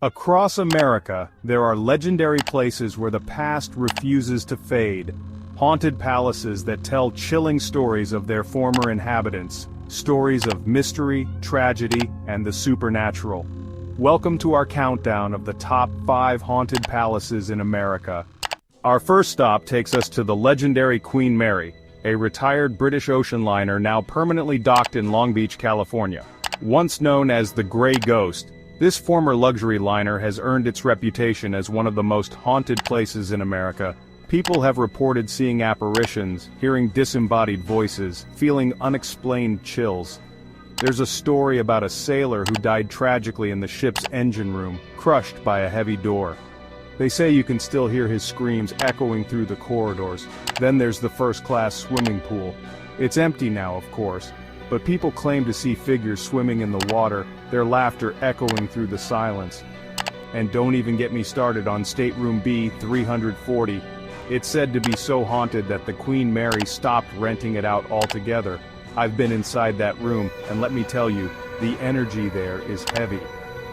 Across America, there are legendary places where the past refuses to fade. Haunted palaces that tell chilling stories of their former inhabitants. Stories of mystery, tragedy, and the supernatural. Welcome to our countdown of the top 5 haunted palaces in America. Our first stop takes us to the legendary Queen Mary, a retired British ocean liner now permanently docked in Long Beach, California. Once known as the Gray Ghost, this former luxury liner has earned its reputation as one of the most haunted places in America. People have reported seeing apparitions, hearing disembodied voices, feeling unexplained chills. There's a story about a sailor who died tragically in the ship's engine room, crushed by a heavy door. They say you can still hear his screams echoing through the corridors. Then there's the first-class swimming pool. It's empty now, of course, but people claim to see figures swimming in the water, their laughter echoing through the silence. And don't even get me started on Stateroom B 340. It's said to be so haunted that the Queen Mary stopped renting it out altogether. I've been inside that room, and let me tell you, the energy there is heavy.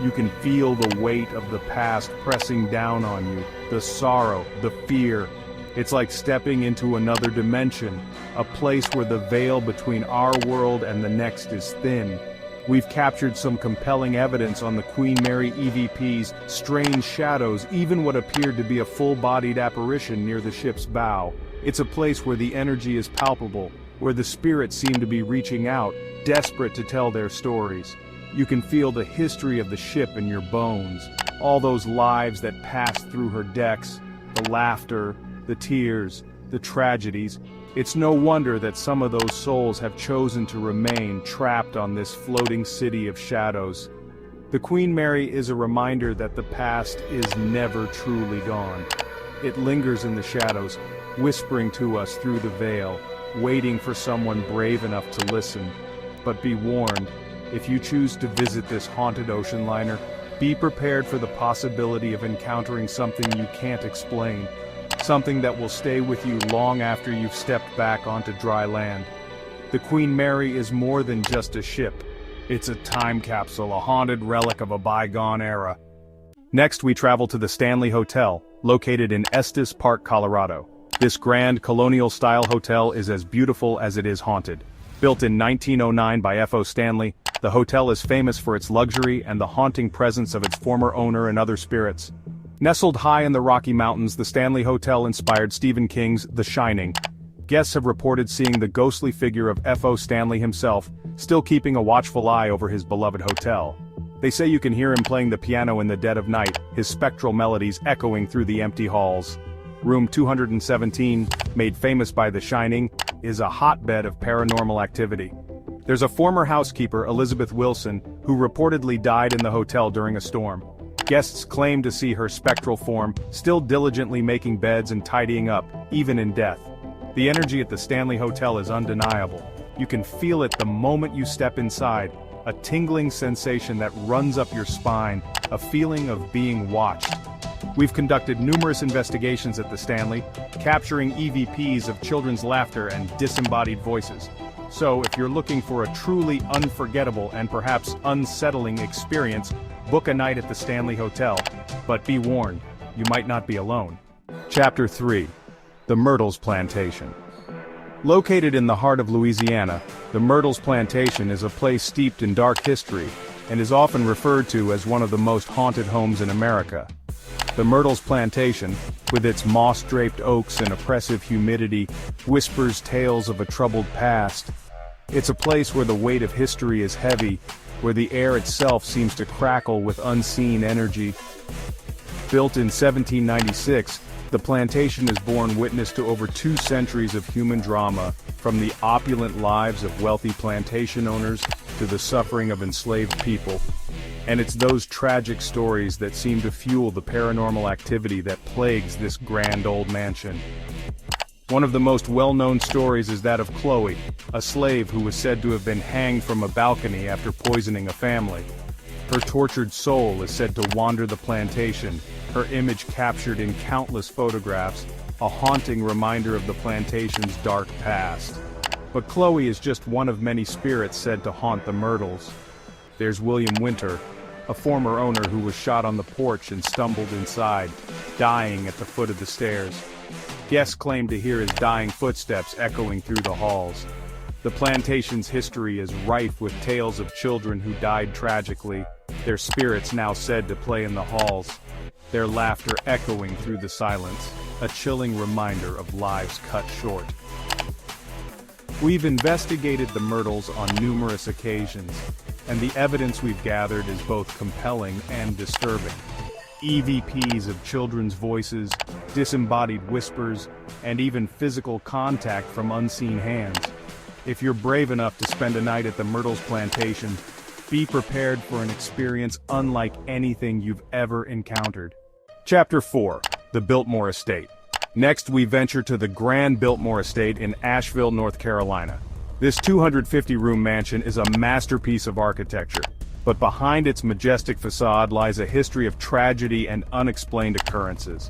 You can feel the weight of the past pressing down on you, the sorrow, the fear. It's like stepping into another dimension, a place where the veil between our world and the next is thin. We've captured some compelling evidence on the Queen Mary EVP's strange shadows, even what appeared to be a full-bodied apparition near the ship's bow. It's a place where the energy is palpable, where the spirits seem to be reaching out, desperate to tell their stories. You can feel the history of the ship in your bones, all those lives that passed through her decks, the laughter, the tears, the tragedies. It's no wonder that some of those souls have chosen to remain trapped on this floating city of shadows. The Queen Mary is a reminder that the past is never truly gone. It lingers in the shadows, whispering to us through the veil, waiting for someone brave enough to listen. But be warned, if you choose to visit this haunted ocean liner, be prepared for the possibility of encountering something you can't explain. Something that will stay with you long after you've stepped back onto dry land. The Queen Mary is more than just a ship. It's a time capsule, a haunted relic of a bygone era. Next, we travel to the Stanley Hotel, located in Estes Park, Colorado. This grand colonial-style hotel is as beautiful as it is haunted. Built in 1909 by F.O. Stanley, the hotel is famous for its luxury and the haunting presence of its former owner and other spirits. Nestled high in the Rocky Mountains, the Stanley Hotel inspired Stephen King's The Shining. Guests have reported seeing the ghostly figure of F.O. Stanley himself, still keeping a watchful eye over his beloved hotel. They say you can hear him playing the piano in the dead of night, his spectral melodies echoing through the empty halls. Room 217, made famous by The Shining, is a hotbed of paranormal activity. There's a former housekeeper, Elizabeth Wilson, who reportedly died in the hotel during a storm. Guests claim to see her spectral form, still diligently making beds and tidying up, even in death. The energy at the Stanley Hotel is undeniable. You can feel it the moment you step inside, a tingling sensation that runs up your spine, a feeling of being watched. We've conducted numerous investigations at the Stanley, capturing EVPs of children's laughter and disembodied voices. So, if you're looking for a truly unforgettable and perhaps unsettling experience, book a night at the Stanley Hotel. But be warned, you might not be alone. Chapter 3. The Myrtles Plantation. Located in the heart of Louisiana, the Myrtles Plantation is a place steeped in dark history, and is often referred to as one of the most haunted homes in America. The Myrtles Plantation, with its moss-draped oaks and oppressive humidity, whispers tales of a troubled past. It's a place where the weight of history is heavy, where the air itself seems to crackle with unseen energy. Built in 1796, the plantation has borne witness to over 2 centuries of human drama, from the opulent lives of wealthy plantation owners to the suffering of enslaved people. And it's those tragic stories that seem to fuel the paranormal activity that plagues this grand old mansion. One of the most well-known stories is that of Chloe, a slave who was said to have been hanged from a balcony after poisoning a family. Her tortured soul is said to wander the plantation, her image captured in countless photographs, a haunting reminder of the plantation's dark past. But Chloe is just one of many spirits said to haunt the Myrtles. There's William Winter, a former owner who was shot on the porch and stumbled inside, dying at the foot of the stairs. Guests claimed to hear his dying footsteps echoing through the halls. The plantation's history is rife with tales of children who died tragically, their spirits now said to play in the halls, their laughter echoing through the silence, a chilling reminder of lives cut short. We've investigated the Myrtles on numerous occasions, and the evidence we've gathered is both compelling and disturbing. EVPs of children's voices, disembodied whispers, and even physical contact from unseen hands. If you're brave enough to spend a night at the Myrtles plantation, be prepared for an experience unlike anything you've ever encountered. Chapter 4. The Biltmore Estate. Next we venture to the Grand Biltmore Estate in Asheville, North Carolina. This 250-room mansion is a masterpiece of architecture, but behind its majestic facade lies a history of tragedy and unexplained occurrences.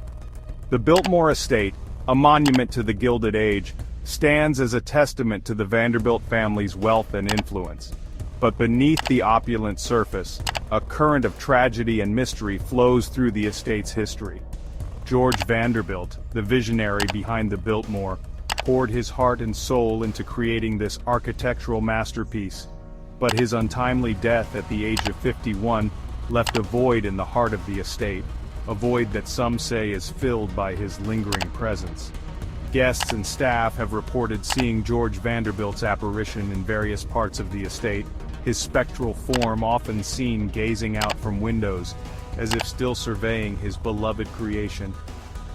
The Biltmore Estate, a monument to the Gilded Age, stands as a testament to the Vanderbilt family's wealth and influence. But beneath the opulent surface, a current of tragedy and mystery flows through the estate's history. George Vanderbilt, the visionary behind the Biltmore, poured his heart and soul into creating this architectural masterpiece. But his untimely death at the age of 51 left a void in the heart of the estate, a void that some say is filled by his lingering presence. Guests and staff have reported seeing George Vanderbilt's apparition in various parts of the estate, his spectral form often seen gazing out from windows, as if still surveying his beloved creation.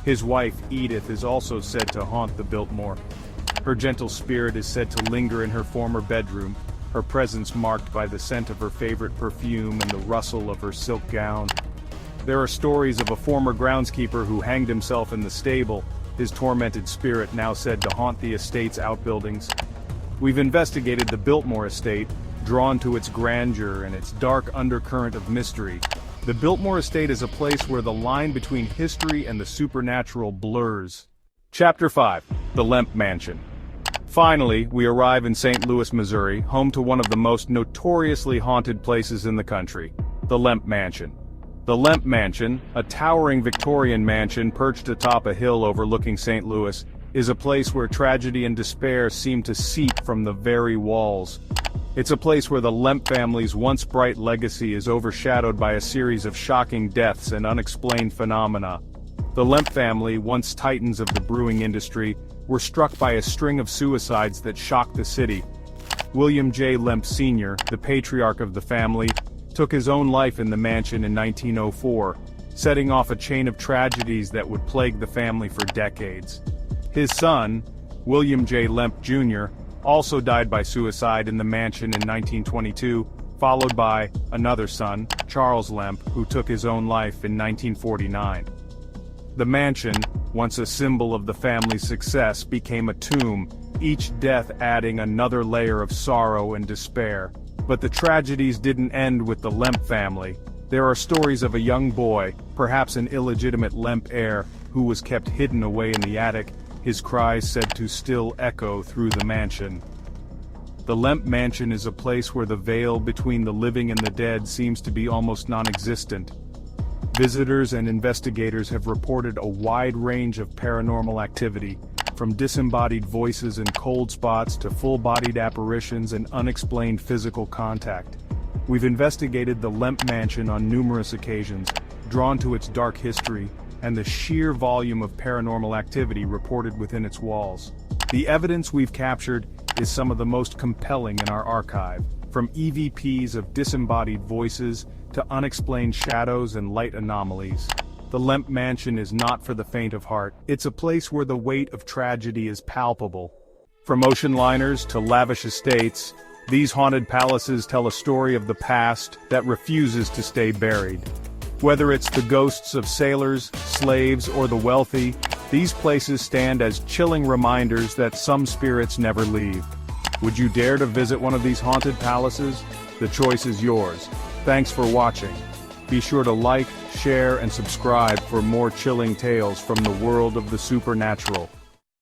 His wife, Edith, is also said to haunt the Biltmore. Her gentle spirit is said to linger in her former bedroom, her presence marked by the scent of her favorite perfume and the rustle of her silk gown. There are stories of a former groundskeeper who hanged himself in the stable, his tormented spirit now said to haunt the estate's outbuildings. We've investigated the Biltmore Estate, drawn to its grandeur and its dark undercurrent of mystery. The Biltmore Estate is a place where the line between history and the supernatural blurs. Chapter 5. The Lemp Mansion. Finally, we arrive in St. Louis, Missouri, home to one of the most notoriously haunted places in the country, the Lemp Mansion. The Lemp Mansion, a towering Victorian mansion perched atop a hill overlooking St. Louis, is a place where tragedy and despair seem to seep from the very walls. It's a place where the Lemp family's once bright legacy is overshadowed by a series of shocking deaths and unexplained phenomena. The Lemp family, once titans of the brewing industry, were struck by a string of suicides that shocked the city. William J. Lemp Sr., the patriarch of the family, took his own life in the mansion in 1904, setting off a chain of tragedies that would plague the family for decades. His son, William J. Lemp Jr., also died by suicide in the mansion in 1922, followed by another son, Charles Lemp, who took his own life in 1949. The mansion, once a symbol of the family's success, became a tomb, each death adding another layer of sorrow and despair. But the tragedies didn't end with the Lemp family. There are stories of a young boy, perhaps an illegitimate Lemp heir, who was kept hidden away in the attic, his cries said to still echo through the mansion. The Lemp Mansion is a place where the veil between the living and the dead seems to be almost non-existent. Visitors and investigators have reported a wide range of paranormal activity, from disembodied voices and cold spots to full-bodied apparitions and unexplained physical contact. We've investigated the Lemp Mansion on numerous occasions, drawn to its dark history and the sheer volume of paranormal activity reported within its walls. The evidence we've captured is some of the most compelling in our archive, from EVPs of disembodied voices to unexplained shadows and light anomalies. The Lemp Mansion is not for the faint of heart. It's a place where the weight of tragedy is palpable. From ocean liners to lavish estates, these haunted palaces tell a story of the past that refuses to stay buried. Whether it's the ghosts of sailors, slaves, or the wealthy, these places stand as chilling reminders that some spirits never leave. Would you dare to visit one of these haunted palaces? The choice is yours. Thanks for watching. Be sure to like, share, and subscribe for more chilling tales from the world of the supernatural.